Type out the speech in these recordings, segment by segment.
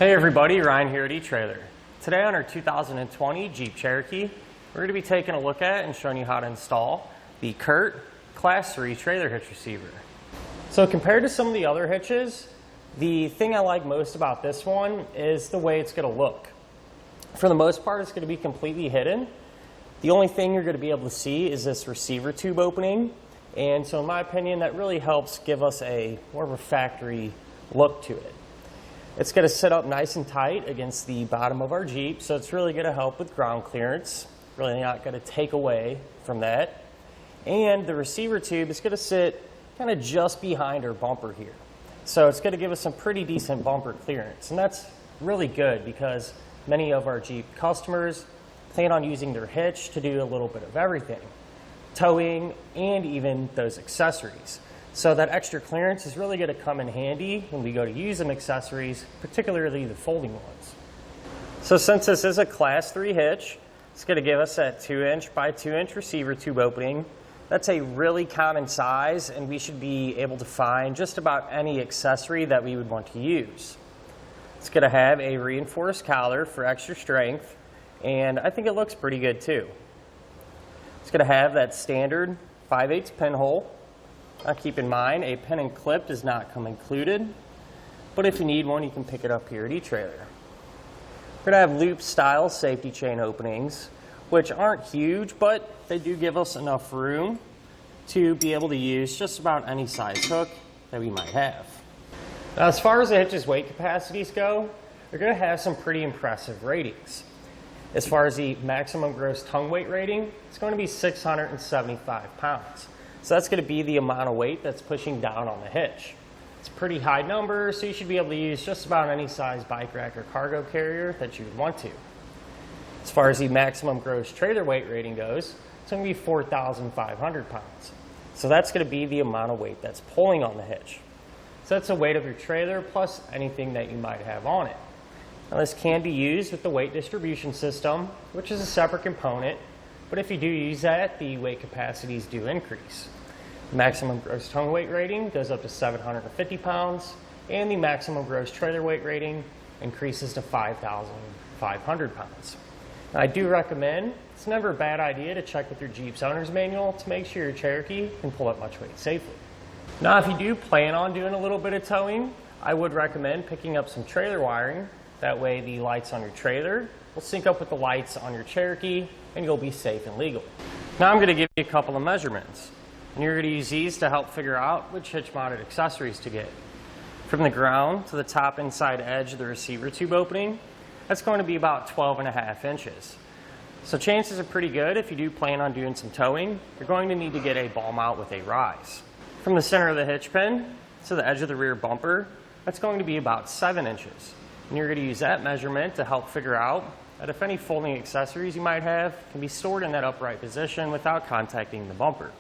Hey everybody, Ryan here at eTrailer. Today on our 2020 Jeep Cherokee, we're going to be taking a look at and showing you how to install the CURT Class 3 trailer hitch receiver. So compared to some of the other hitches, the thing I like most about this one is the way it's going to look. For the most part, it's going to be completely hidden. The only thing you're going to be able to see is this receiver tube opening, and so in my opinion, that really helps give us a more of a factory look to it. It's going to sit up nice and tight against the bottom of our Jeep, so it's really going to help with ground clearance. Really not going to take away from that. And the receiver tube is going to sit kind of just behind our bumper here. So it's going to give us some pretty decent bumper clearance. And that's really good because many of our Jeep customers plan on using their hitch to do a little bit of everything. Towing and even those accessories. So that extra clearance is really going to come in handy when we go to use them accessories, particularly the folding ones. So since this is a Class 3 hitch, it's going to give us that 2-inch by 2-inch receiver tube opening. That's a really common size, and we should be able to find just about any accessory that we would want to use. It's going to have a reinforced collar for extra strength, and I think it looks pretty good too. It's going to have that standard 5/8 pinhole. Now keep in mind, a pin and clip does not come included, but if you need one, you can pick it up here at eTrailer. We're going to have loop style safety chain openings, which aren't huge, but they do give us enough room to be able to use just about any size hook that we might have. Now, as far as the hitch's weight capacities go, they're going to have some pretty impressive ratings. As far as the maximum gross tongue weight rating, it's going to be 675 pounds. So that's going to be the amount of weight that's pushing down on the hitch. It's a pretty high number, so you should be able to use just about any size bike rack or cargo carrier that you would want to. As far as the maximum gross trailer weight rating goes, it's going to be 4,500 pounds. So that's going to be the amount of weight that's pulling on the hitch. So that's the weight of your trailer plus anything that you might have on it. Now this can be used with the weight distribution system, which is a separate component, but if you do use that, the weight capacities do increase. The maximum gross tongue weight rating goes up to 750 pounds, and the maximum gross trailer weight rating increases to 5,500 pounds. Now, I do recommend, it's never a bad idea to check with your Jeep's owner's manual to make sure your Cherokee can pull that much weight safely. Now, if you do plan on doing a little bit of towing, I would recommend picking up some trailer wiring. That way the lights on your trailer will sync up with the lights on your Cherokee, and you'll be safe and legal. Now I'm going to give you a couple of measurements, and you're going to use these to help figure out which hitch-mounted accessories to get. From the ground to the top inside edge of the receiver tube opening, that's going to be about 12.5 inches. So chances are pretty good if you do plan on doing some towing, you're going to need to get a ball mount with a rise. From the center of the hitch pin to the edge of the rear bumper, that's going to be about 7 inches. And you're going to use that measurement to help figure out that if any folding accessories you might have can be stored in that upright position without contacting the bumper.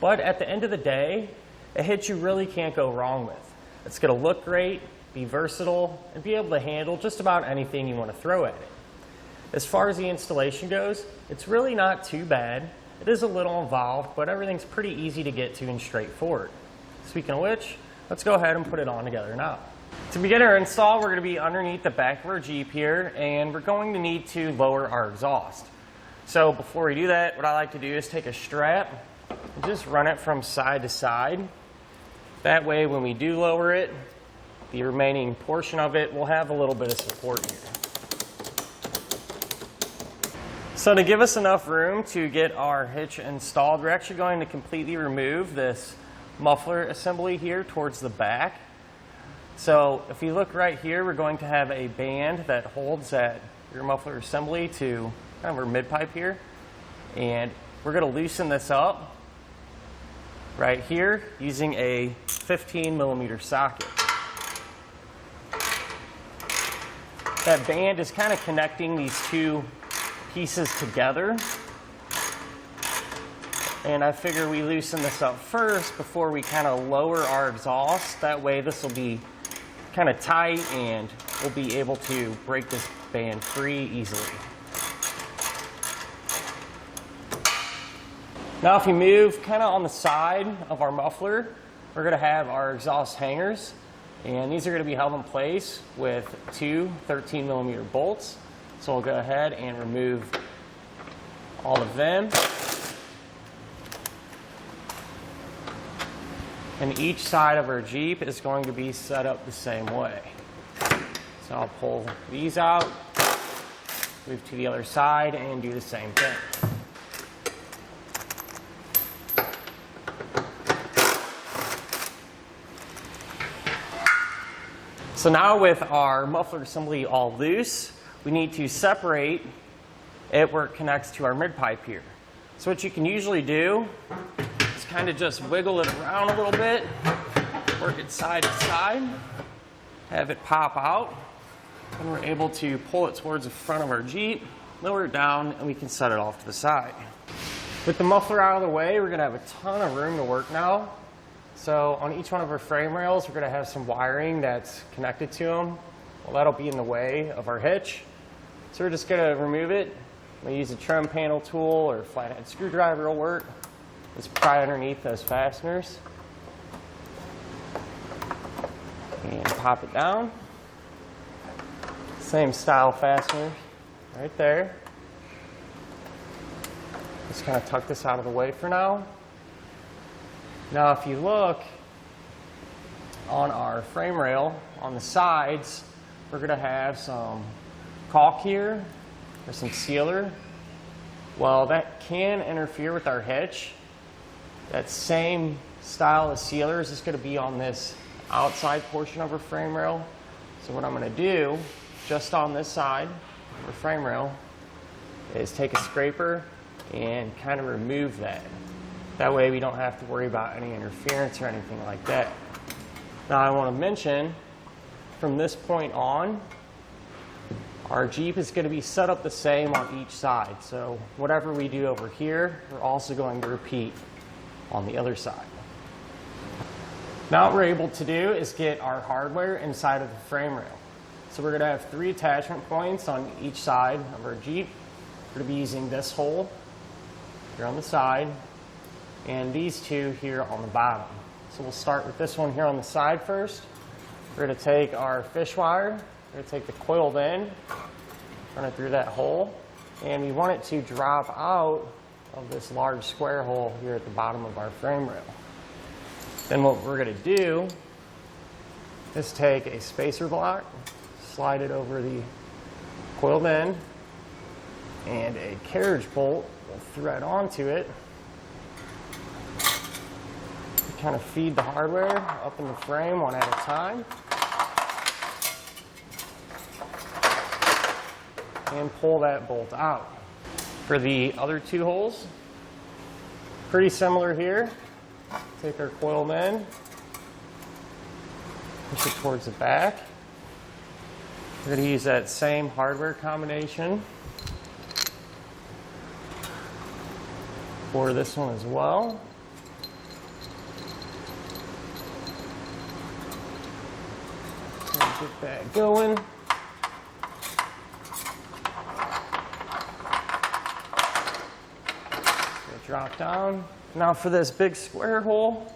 But at the end of the day, a hitch you really can't go wrong with. It's going to look great, be versatile, and be able to handle just about anything you want to throw at it. As far as the installation goes, it's really not too bad. It is a little involved, but everything's pretty easy to get to and straightforward. Speaking of which, let's go ahead and put it on together now. To begin our install, we're going to be underneath the back of our Jeep here, and we're going to need to lower our exhaust. So before we do that, what I like to do is take a strap and just run it from side to side. That way, when we do lower it, the remaining portion of it will have a little bit of support here. So to give us enough room to get our hitch installed, we're actually going to completely remove this muffler assembly here towards the back. So if you look right here, we're going to have a band that holds that rear muffler assembly to kind of our mid-pipe here. And we're going to loosen this up right here using a 15mm socket. That band is kind of connecting these two pieces together. And I figure we loosen this up first before we kind of lower our exhaust. That way this will be kind of tight and we'll be able to break this band free easily. Now if you move kind of on the side of our muffler, we're going to have our exhaust hangers. And these are going to be held in place with two 13mm bolts. So we'll go ahead and remove all of them. And each side of our Jeep is going to be set up the same way. So I'll pull these out, move to the other side, and do the same thing. So now with our muffler assembly all loose, we need to separate it where it connects to our mid pipe here. So what you can usually do is kind of just wiggle it around a little bit, work it side to side, have it pop out, and we're able to pull it towards the front of our Jeep, lower it down, and we can set it off to the side. With the muffler out of the way, we're going to have a ton of room to work now. So on each one of our frame rails, we're going to have some wiring that's connected to them. Well, that'll be in the way of our hitch. So we're just going to remove it. We use a trim panel tool or a flathead screwdriver will work. Just pry underneath those fasteners and pop it down. Same style fastener right there. Just kind of tuck this out of the way for now. Now if you look on our frame rail, on the sides, we're going to have some caulk here, or some sealer. Well, that can interfere with our hitch. That same style of sealer is just going to be on this outside portion of our frame rail. So what I'm going to do, just on this side of our frame rail, is take a scraper and kind of remove that. That way we don't have to worry about any interference or anything like that. Now I want to mention, from this point on, our Jeep is going to be set up the same on each side. So whatever we do over here, we're also going to repeat on the other side. Now what we're able to do is get our hardware inside of the frame rail. So we're going to have 3 attachment points on each side of our Jeep. We're going to be using this hole here on the side, and these 2 here on the bottom. So we'll start with this one here on the side first. We're going to take our fish wire, we're going to take the coiled end, run it through that hole, and we want it to drop out of this large square hole here at the bottom of our frame rail. Then what we're going to do is take a spacer block, slide it over the coiled end, and a carriage bolt will thread onto it. Kind of feed the hardware up in the frame one at a time and pull that bolt out. For the other 2 holes, pretty similar here. Take our coiled end, push it towards the back. We're going to use that same hardware combination for this one as well. Get that going. Drop down. Now for this big square hole,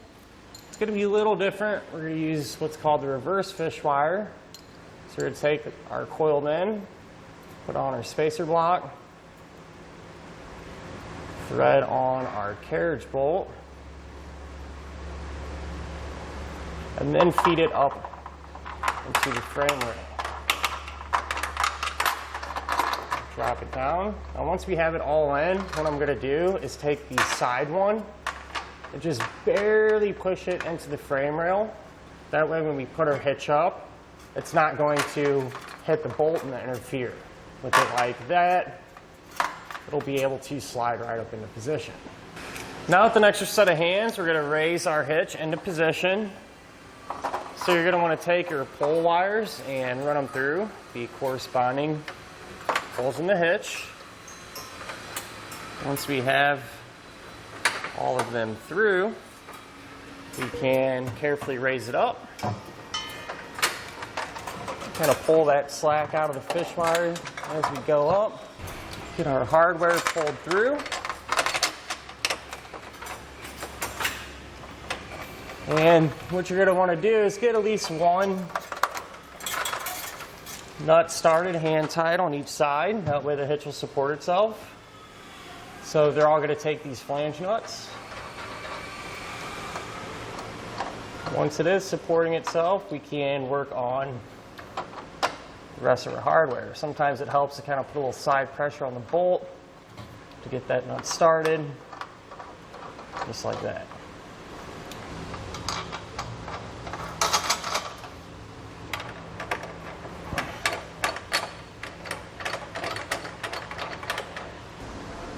it's going to be a little different. We're going to use what's called the reverse fish wire. So we're going to take our coiled end, put on our spacer block, thread on our carriage bolt, and then feed it up into the frame rail. Drop it down. Now once we have it all in, what I'm going to do is take the side one and just barely push it into the frame rail. That way when we put our hitch up, it's not going to hit the bolt and interfere. With it like that, it'll be able to slide right up into position. Now with an extra set of hands, we're going to raise our hitch into position. So you're going to want to take your pull wires and run them through the corresponding holes in the hitch. Once we have all of them through, we can carefully raise it up. Kind of pull that slack out of the fish wire as we go up. Get our hardware pulled through. And what you're going to want to do is get at least one nut started, hand tied on each side. That way the hitch will support itself. So they're all going to take these flange nuts. Once it is supporting itself, we can work on the rest of our hardware. Sometimes it helps to kind of put a little side pressure on the bolt to get that nut started, just like that.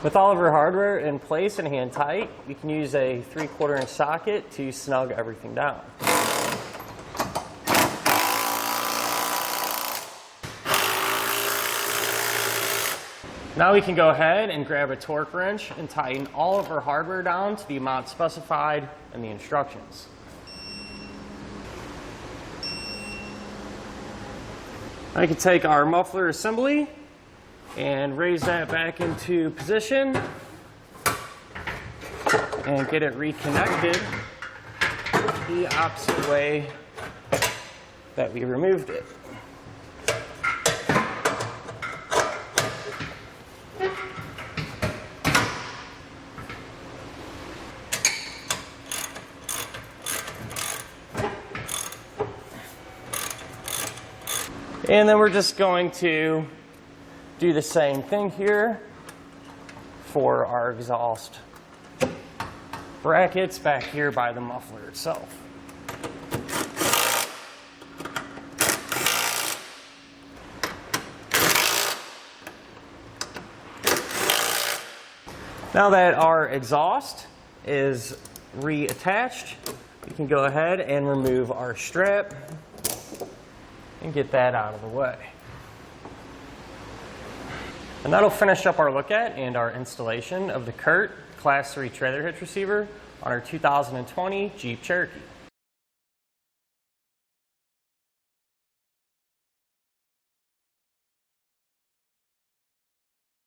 With all of our hardware in place and hand tight, you can use a 3/4 inch socket to snug everything down. Now we can go ahead and grab a torque wrench and tighten all of our hardware down to the amount specified in the instructions. I can take our muffler assembly and raise that back into position and get it reconnected the opposite way that we removed it. And then we're just going to do the same thing here for our exhaust brackets back here by the muffler itself. Now that our exhaust is reattached, we can go ahead and remove our strap and get that out of the way. And that'll finish up our look at and our installation of the CURT Class 3 trailer hitch receiver on our 2020 Jeep Cherokee.